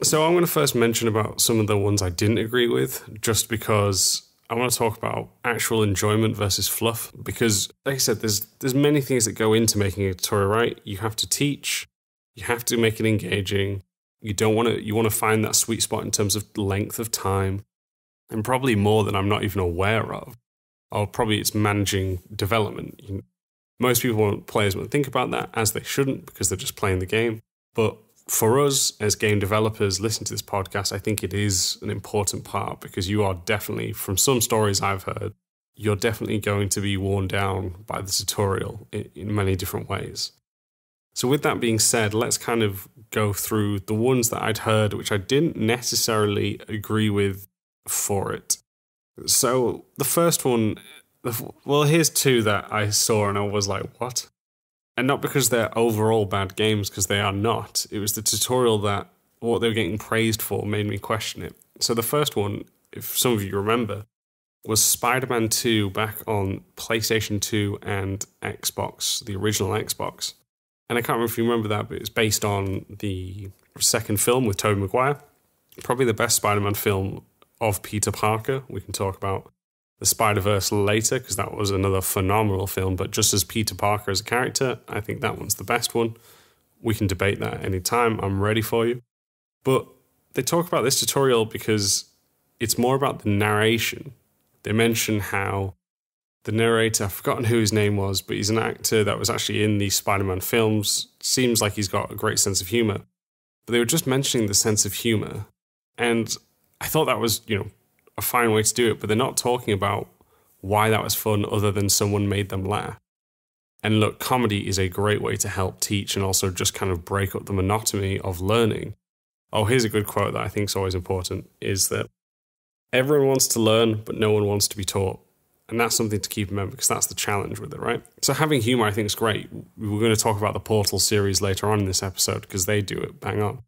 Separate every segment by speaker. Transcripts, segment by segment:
Speaker 1: So I'm going to first mention about some of the ones I didn't agree with, just because I want to talk about actual enjoyment versus fluff. Because, like I said, there's many things that go into making a tutorial, right? You have to teach, you have to make it engaging. You want to find that sweet spot in terms of length of time, and probably more than I'm not even aware of. Or probably it's managing development. Most players won't think about that, as they shouldn't, because they're just playing the game. But for us as game developers, listen to this podcast, I think it is an important part, because you are definitely, from some stories I've heard, you're definitely going to be worn down by the tutorial in many different ways. So with that being said, let's kind of go through the ones that I'd heard, which I didn't necessarily agree with for it. So the first one, well, here's two that I saw and I was like, what? And not because they're overall bad games, because they are not. It was the tutorial that what they were getting praised for made me question it. So the first one, if some of you remember, was Spider-Man 2 back on PlayStation 2 and Xbox, the original Xbox. And I can't remember if you remember that, but it's based on the second film with Tobey Maguire. Probably the best Spider-Man film of Peter Parker. We can talk about the Spider-Verse later, because that was another phenomenal film. But just as Peter Parker as a character, I think that one's the best one. We can debate that at any time. I'm ready for you. But they talk about this tutorial because it's more about the narration. They mention how the narrator, I've forgotten who his name was, but he's an actor that was actually in the Spider-Man films. Seems like he's got a great sense of humor. But they were just mentioning the sense of humor. And I thought that was, a fine way to do it, but they're not talking about why that was fun other than someone made them laugh. And look, comedy is a great way to help teach and also just kind of break up the monotony of learning. Oh, here's a good quote that I think is always important, is that everyone wants to learn, but no one wants to be taught. And that's something to keep in mind, because that's the challenge with it, right? So having humor, I think, is great. We're going to talk about the Portal series later on in this episode, because they do it bang on.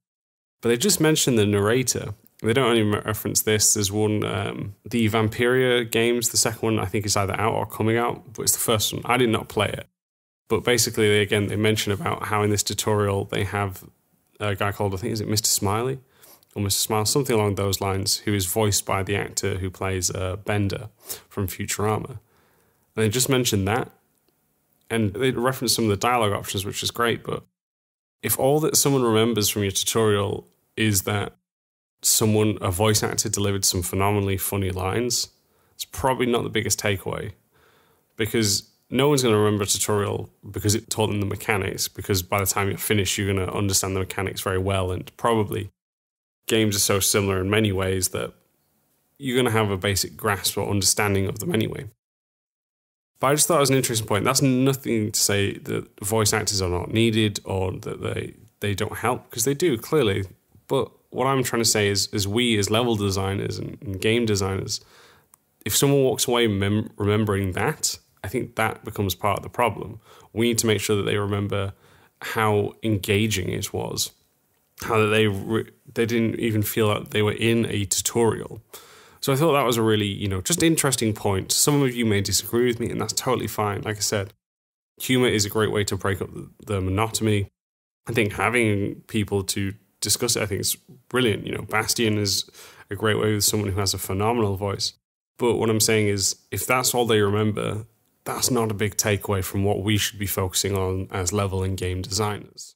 Speaker 1: But they just mentioned the narrator. They don't only reference this. There's one, the Vampiria games, the second one I think is either out or coming out, but it's the first one. I did not play it. But basically, they mention about how in this tutorial they have a guy called, I think, is it Mr. Smiley? Or Mr. Smile, something along those lines, who is voiced by the actor who plays Bender from Futurama. And they just mentioned that, and they reference some of the dialogue options, which is great, but if all that someone remembers from your tutorial is that a voice actor delivered some phenomenally funny lines, it's probably not the biggest takeaway, because no one's going to remember a tutorial because it taught them the mechanics, because by the time you're finished, you're going to understand the mechanics very well, and probably games are so similar in many ways that you're going to have a basic grasp or understanding of them anyway. But I just thought it was an interesting point. That's nothing to say that voice actors are not needed or that they don't help, because they do, clearly. But what I'm trying to say is we as level designers and game designers, if someone walks away remembering that, I think that becomes part of the problem. We need to make sure that they remember how engaging it was, how that they didn't even feel that they were in a tutorial. So I thought that was a really, just interesting point. Some of you may disagree with me, and that's totally fine. Like I said, humor is a great way to break up the monotony. I think having people to discuss it, I think is brilliant. Bastion is a great way with someone who has a phenomenal voice. But what I'm saying is, if that's all they remember, that's not a big takeaway from what we should be focusing on as level and game designers.